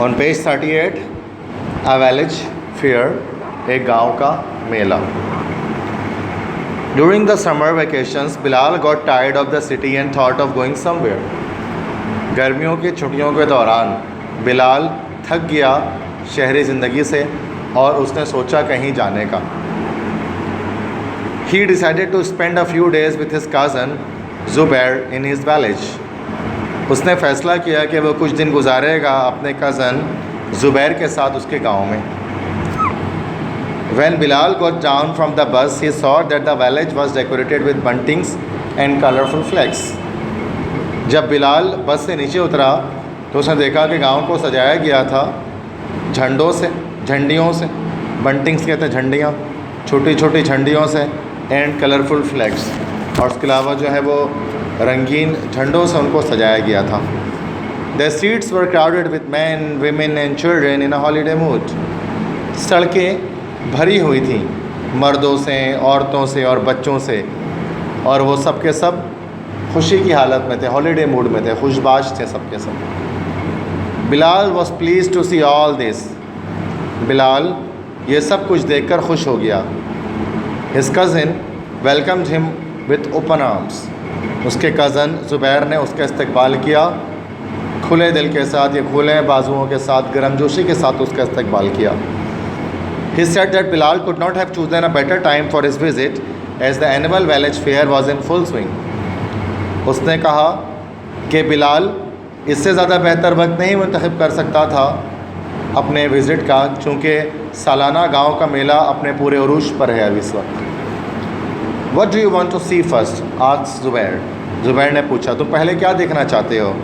On page 38, a village fair, एक गांव का मेला. During the summer vacations, Bilal got tired of the city and thought of going somewhere. गर्मियों की छुट्टियों के दौरान बिलाल थक गया शहरी ज़िंदगी से और उसने सोचा कहीं जाने का. He decided to spend a few days with his cousin Zubair in his village. उसने फ़ैसला किया कि वो कुछ दिन गुजारेगा अपने कज़न ज़ुबैर के साथ उसके गांव में. When Bilal got down from the bus, he saw that the village was decorated with buntings and colorful flags. जब बिलाल बस से नीचे उतरा तो उसने देखा कि गांव को सजाया गया था झंडों से, झंडियों से. बंटिंग्स कहते हैं झंडियाँ, छोटी छोटी झंडियों से, एंड कलरफुल फ्लैग्स, और उसके अलावा जो है वो रंगीन झंडों से उनको सजाया गया था. The streets were crowded with men, women and children in a holiday mood. सड़कें भरी हुई थी मर्दों से, औरतों से और बच्चों से, और वो सब के सब खुशी की हालत में थे, हॉलीडे मूड में थे, खुशबाश थे सब के सब. Bilal was pleased to see all this. Bilal ये सब कुछ देखकर खुश हो गया. His cousin welcomed him with open arms. उसके कज़न ज़ुबैर ने उसका इस्तकबाल किया खुले दिल के साथ, ये खुले बाजुओं के साथ, गर्मजोशी के साथ उसका इस्तकबाल किया. He said that Bilal could not have chosen a better time for his visit as the annual village fair was in full swing. उसने कहा कि बिलाल इससे ज़्यादा बेहतर वक्त नहीं मुंतखब कर सकता था अपने विज़िट का, चूँकि सालाना गांव का मेला अपने पूरे उरूज पर है अभी इस वक्त. What do you want to see first? asked Zubair. Zubair ने पूछा, तुम पहले क्या देखना चाहते हो?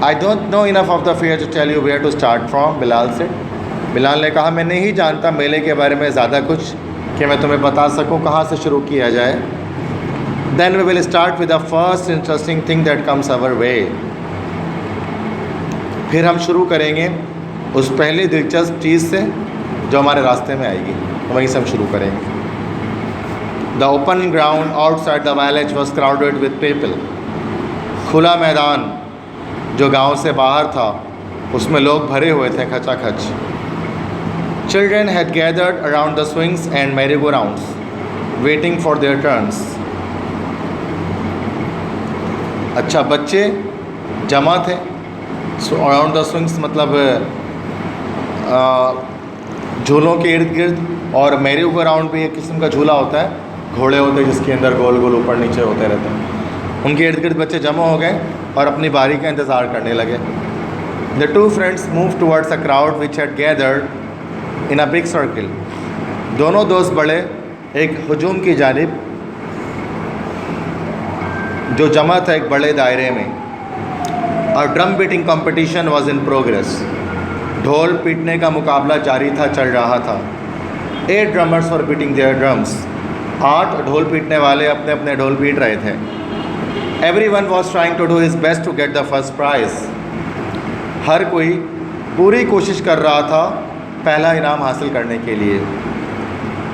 I don't know enough of the fair to tell you where to start from, Bilal said. Bilal ने कहा, मैं नहीं जानता मेले के बारे में ज़्यादा कुछ कि मैं तुम्हें बता सकूं कहाँ से शुरू किया जाए. Then we will start with the first interesting thing that comes our way. फिर हम शुरू करेंगे उस पहली दिलचस्प चीज़ से जो हमारे रास्ते में आएगी, वहीं से हम शुरू करेंगे. The open ground outside the village was crowded with people. खुला मैदान जो गांव से बाहर था उसमें लोग भरे हुए थे खचाखच. Children had gathered around the swings and merry-go-rounds, waiting for their turns. अच्छा, बच्चे जमा थे. अराउंड द स्विंग्स मतलब झूलों के इर्द गिर्द, और मैरी गो राउंड भी एक किस्म का झूला होता है, घोड़े होते हैं जिसके अंदर गोल गोल ऊपर नीचे होते रहते हैं. उनके इर्द गिर्द बच्चे जमा हो गए और अपनी बारी का इंतज़ार करने लगे. The two friends moved towards a crowd which had gathered in a big circle. दोनों दोस्त बढ़े एक हजूम की जानिब जो जमा था एक बड़े दायरे में. और drum beating competition was in progress. ढोल पीटने का मुकाबला जारी था, चल रहा था. 8 drummers were beating their drums. 8 ढोल पीटने वाले अपने अपने ढोल पीट रहे थे. Everyone was trying to do his best to get the first prize. हर कोई पूरी कोशिश कर रहा था पहला इनाम हासिल करने के लिए.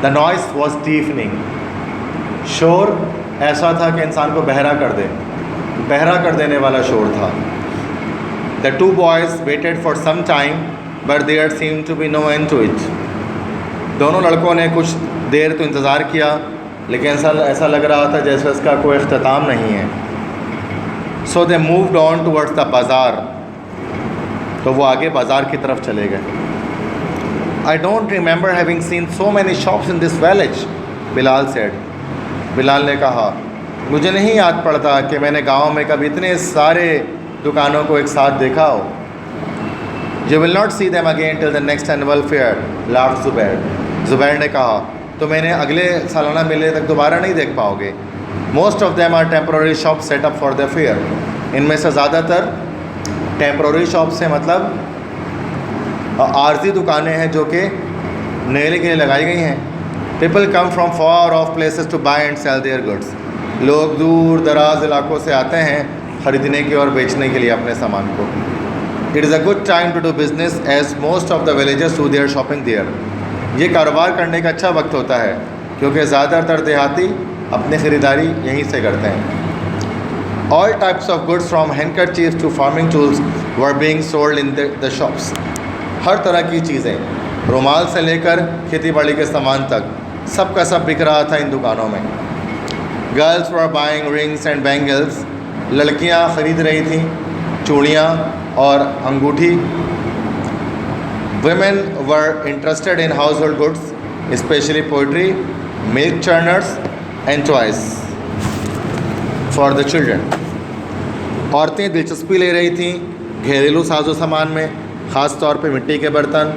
The noise was deafening. शोर ऐसा था कि इंसान को बहरा कर देने वाला शोर था. The two boys waited for some time, but there seemed to be no end to it. दोनों लड़कों ने कुछ देर तो इंतज़ार किया, लेकिन ऐसा लग रहा था जैसे इसका कोई इख्तिताम नहीं है. So they moved on towards the bazaar. तो वो आगे बाज़ार की तरफ चले गए. I don't remember having seen so many shops in this village, Bilal said. Bilal ने कहा, मुझे नहीं याद पड़ता कि मैंने गांव में कभी इतने सारे दुकानों को एक साथ देखा हो. You will not see them again till the next annual fair, laughed Zubair. Zubair ने कहा, तो मैंने अगले सालाना मेले तक दोबारा नहीं देख पाओगे. Most of them are temporary shops set up for the fair. इनमें से ज़्यादातर टेम्प्रोरी शॉप्स हैं, मतलब आर्जी दुकानें हैं जो कि मेले के लिए लगाई गई हैं. People come from far off places to buy and sell their goods. लोग दूर दराज इलाकों से आते हैं ख़रीदने के और बेचने के लिए अपने सामान को. It is a good time to do business as most of the villagers do their shopping there. ये कारोबार करने का अच्छा वक्त होता है क्योंकि ज़्यादातर देहाती अपनी ख़रीदारी यहीं से करते हैं. All types of goods from handkerchiefs to farming tools were being sold in the shops. हर तरह की चीज़ें, रुमाल से लेकर खेती बाड़ी के सामान तक, सब का सब बिक रहा था इन दुकानों में। Girls were buying rings and bangles, लड़कियां ख़रीद रही थीं चूड़ियाँ और अंगूठी। Women were interested in household goods, especially poultry, milk churners and toys for the children. औरतें दिलचस्पी ले रही थीं घरेलू साजो सामान में, ख़ास तौर पे मिट्टी के बर्तन,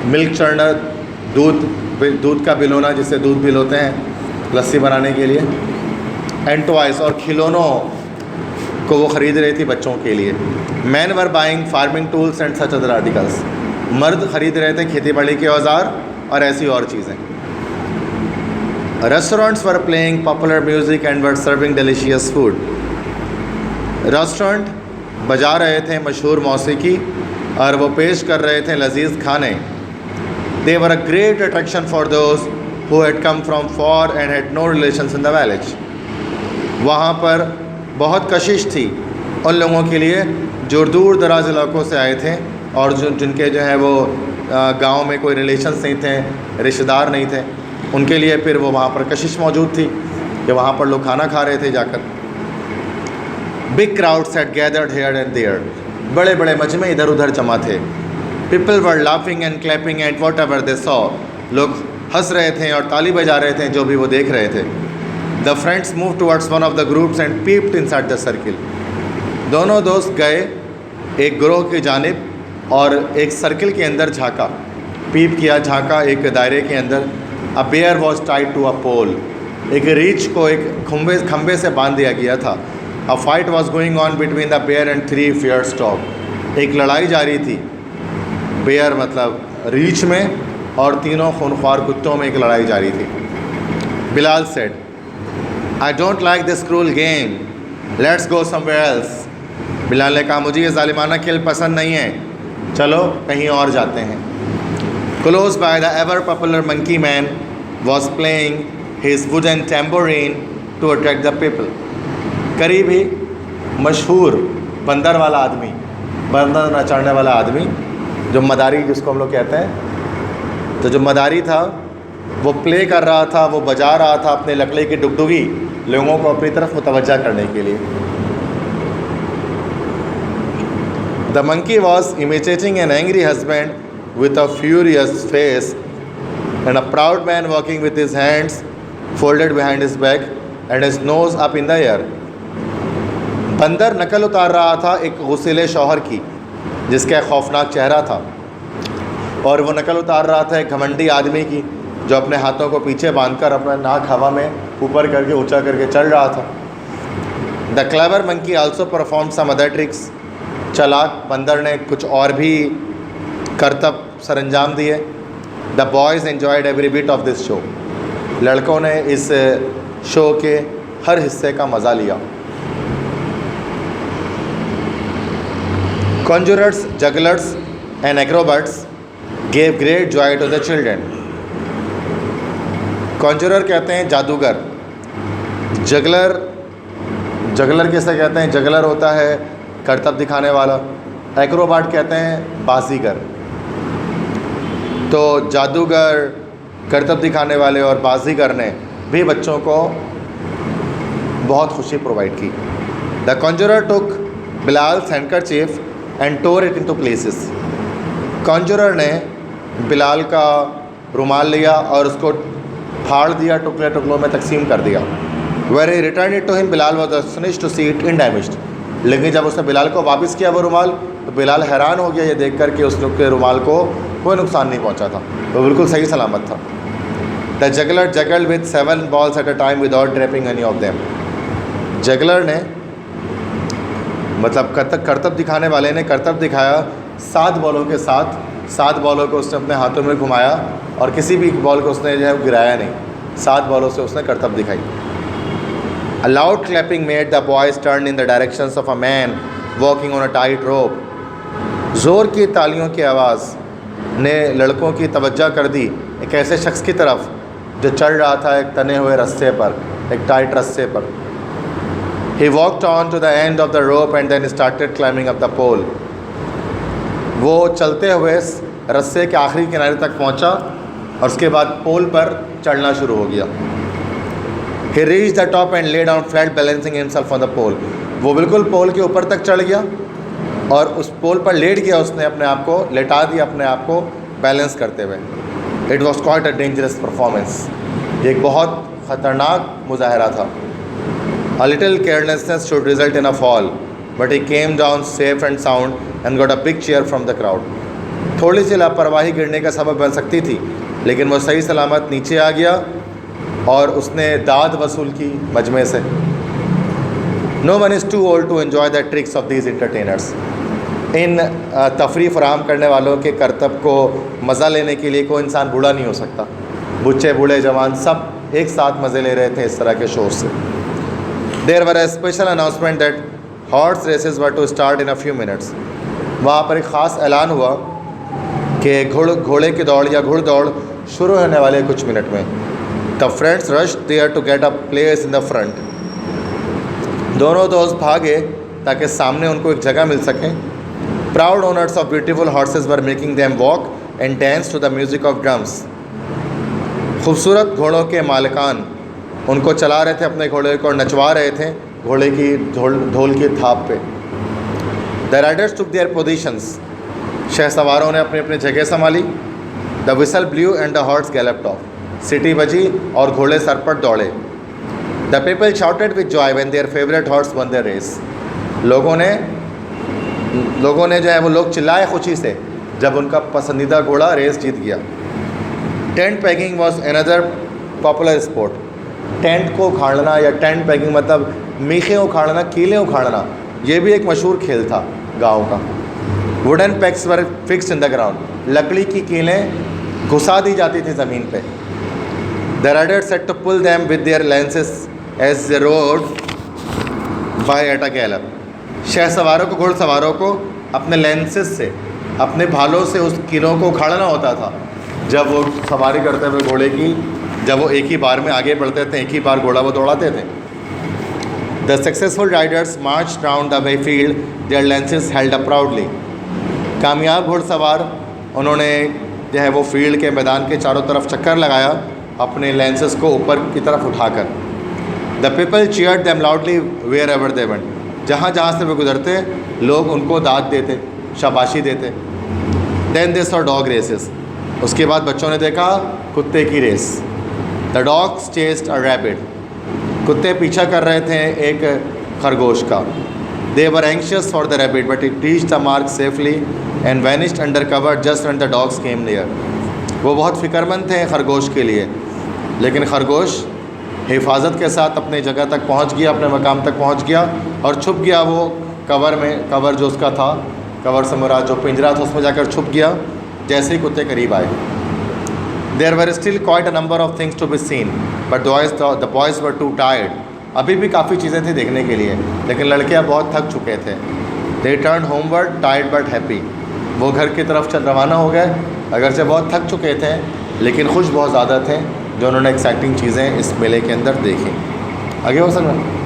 मिल्क चर्नर, दूध का बिलोना जिससे दूध बिलोते हैं लस्सी बनाने के लिए, एंड टॉयस और खिलौनों को वो ख़रीद रही थी बच्चों के लिए। Man were buying farming tools and such other articles, मर्द ख़रीद रहे थे खेती बाड़ी के औजार और ऐसी और चीज़ें। Restaurants were playing popular music and were serving delicious food, restaurant बजा रहे थे मशहूर मौसीकी और वो पेश कर रहे थे लजीज खाने। They were a great attraction for those who had come from far and had no relations in the village. वहाँ पर बहुत कशिश थी उन लोगों के लिए जो दूर दराज इलाकों से आए थे और जिनके जो है वो गांव में कोई रिलेशंस नहीं थे, रिश्तेदार नहीं थे, उनके लिए फिर वो वहाँ पर कशिश मौजूद थी कि वहाँ पर लोग खाना खा रहे थे जाकर। Big crowds had gathered here and there, बड़े बड़े मजमे इधर उधर जमा थे। People were laughing and clapping at whatever they saw, लोग हंस रहे थे और ताली बजा रहे थे जो भी वो देख रहे थे। The friends move towards one of the groups and peeped inside the circle, दोनों दोस्त गए एक ग्रोह की जानिब और एक सर्किल के अंदर झांका, पीप किया, झांका एक दायरे के अंदर। A bear was tied to a pole, एक रीछ को एक खंबे से बांध दिया गया था। A fight was going on between the bear and 3 fierce dog, एक लड़ाई जारी थी बेयर मतलब रीछ में और तीनों खूनख्वार कुत्तों में एक लड़ाई जारी थी। Bilal said, I don't like this cruel game, let's go somewhere else. Bilal ने कहा मुझे ये जालिमाना खेल पसंद नहीं है, चलो कहीं और जाते हैं। Close by the ever popular monkey man was playing his wooden tambourine to attract the people, करीब ही मशहूर बंदर वाला आदमी, बंदर नचाने वाला आदमी, जो मदारी जिसको हम लोग कहते हैं, तो जो मदारी था वो प्ले कर रहा था, वो बजा रहा था अपने लकड़ी की डुगडुगी लोगों को अपनी तरफ मुतवज्जा करने के लिए। The monkey was imitating an angry husband with a furious face and a proud man walking with his hands folded behind his back and his nose up in the air. बंदर नकल उतार रहा था एक गुस्सेले शौहर की जिसका खौफनाक चेहरा था, और वो नकल उतार रहा था एक घमंडी आदमी की जो अपने हाथों को पीछे बांधकर अपना नाक हवा में ऊपर करके ऊंचा करके चल रहा था। The clever monkey also perform some other tricks, चालाक बंदर ने कुछ और भी करतब सरंजाम दिए। The boys enjoyed every bit of this show, लड़कों ने इस शो के हर हिस्से का मज़ा लिया। Conjurers, jugglers and acrobats gave great joy to the children. Conjurer कहते हैं जादूगर, जगलर किसे कहते हैं? जगलर होता है करतब दिखाने वाला, एक्रोबाट कहते हैं बाजीगर। तो जादूगर, करतब दिखाने वाले और बाजीगर ने भी बच्चों को बहुत खुशी प्रोवाइड की। The conjurer took Bilal's handkerchief and tore it into pieces, conjurer ने बिलाल का रुमाल लिया और उसको फाड़ दिया, टुकड़े टुकड़ों में तकसीम कर दिया। When he return it to him, Bilal was astonished to see it undamaged, लेकिन जब उसने बिलाल को वापस किया वो रुमाल, तो बिलाल हैरान हो गया ये देख कर कि उसके रुमाल को कोई नुकसान नहीं पहुंचा था, वो बिल्कुल सही सलामत था। The juggler juggled with 7 balls at a time without dropping any of them, juggler ने मतलब करतब दिखाने वाले ने करतब दिखाया 7 बॉलों के साथ, 7 बॉलों को उसने अपने हाथों में घुमाया और किसी भी बॉल को उसने जो है गिराया नहीं, 7 बॉलों से उसने करतब दिखाई। A loud clapping made the boys turn in the directions of a man walking on a tight rope. ज़ोर की तालियों की आवाज़ ने लड़कों की तवज्जो कर दी एक ऐसे शख्स की तरफ जो चल रहा था एक तने हुए रस्से पर, एक टाइट रस्से पर। He walked on to the end of the rope and then started climbing up the pole. वो चलते हुए रस्से के आखिरी किनारे तक पहुंचा और उसके बाद पोल पर चढ़ना शुरू हो गया. He reached the top and lay down flat, balancing himself on the pole. वो बिल्कुल पोल के ऊपर तक चढ़ गया और उस पोल पर लेट गया. उसने अपने आप को लेटा दिया, अपने आप को बैलेंस करते हुए. It was quite a dangerous performance. एक बहुत ख़तरनाक मुजाहरा था. A little carelessness should result in a fall, but he came down safe and sound and got a big cheer from the crowd. थोड़ी सी लापरवाही गिरने का सबब बन सकती थी, लेकिन वो सही सलामत नीचे आ गया और उसने दाद वसूल की मजमे से. No one is too old to enjoy the tricks of these entertainers. इन तफरी फराहम करने वालों के करतब को मज़ा लेने के लिए कोई इंसान बूढ़ा नहीं हो सकता. बच्चे बूढ़े जवान सब एक साथ मज़े ले रहे थे इस तरह के शो से. There were a special announcement that horse races were to start in a few minutes. वहाँ पर एक ख़ास ऐलान हुआ कि घोड़े की दौड़ या घुड़दौड़ शुरू होने वाले कुछ मिनट में. The friends rushed there to get a place in the front. दोनों दोस्त भागे ताकि सामने उनको एक जगह मिल सके. Proud owners of beautiful horses were making them walk and dance to the music of drums. खूबसूरत घोड़ों के मालिकान उनको चला रहे थे, अपने घोड़े को नचवा रहे थे घोड़े की ढोल की थाप पे. The riders took their positions. शहसवारों ने अपनी अपनी जगह संभाली. The whistle blew and the horse galloped off. सीटी बजी और घोड़े सर पर दौड़े. The people shouted with joy when their favorite horse won their race. लोगों ने जो है वो लोग चिल्लाए खुशी से जब उनका पसंदीदा घोड़ा रेस जीत गया. Tent paging was another popular sport. Tent को उखाड़ना या टेंट पैगिंग मतलब मीखें उखाड़ना, कीलें उखाड़ना, ये भी एक मशहूर खेल था गांव का. Wooden pegs were fixed in the ground. लकड़ी की कीलें घुसा दी जाती थी ज़मीन पे. The riders set to pull them with their lances as the rode by at a gallop. शहसवारों को, घुड़सवारों को अपने लेंसेस से, अपने भालों से उस कीलों को उखाड़ना होता था जब वो सवारी करते हुए घोड़े की, जब वो एक ही बार में आगे बढ़ते थे, एक ही बार घोड़ा वो दौड़ाते थे. The successful riders march round the way field, their lances held up proudly. कामयाब घुड़सवार उन्होंने जो है वो फील्ड के मैदान के चारों तरफ चक्कर लगाया अपने लेंसेस को ऊपर की तरफ उठाकर. The people cheered them loudly wherever they went. जहाँ जहाँ से वे गुजरते लोग उनको दाद देते, शाबाशी देते. Then they saw dog races. उसके बाद बच्चों ने देखा कुत्ते की रेस. The dogs chased a rabbit. कुत्ते पीछा कर रहे थे एक खरगोश का. They were anxious for the rabbit but it reached the mark safely and vanished under cover just when the dogs came near. वो बहुत फ़िक्रमंद थे खरगोश के लिए, लेकिन खरगोश हिफाजत के साथ अपने जगह तक पहुंच गया, अपने मकाम तक पहुंच गया और छुप गया वो कवर में. कवर जो उसका था, कवर से मुराद जो पिंजरा था, उसमें जाकर छुप गया जैसे ही कुत्ते करीब आए. There were still quite a number of things to be seen but the boys were too tired. अभी भी काफ़ी चीज़ें थी देखने के लिए, लेकिन लड़के अब बहुत थक चुके थे. They turn homeward tired but happy. वो घर की तरफ रवाना हो गए, अगरचे बहुत थक चुके थे लेकिन खुश बहुत ज़्यादा थे जो उन्होंने एक्साइटिंग चीज़ें इस मेले के अंदर देखी. आगे हो सकता है.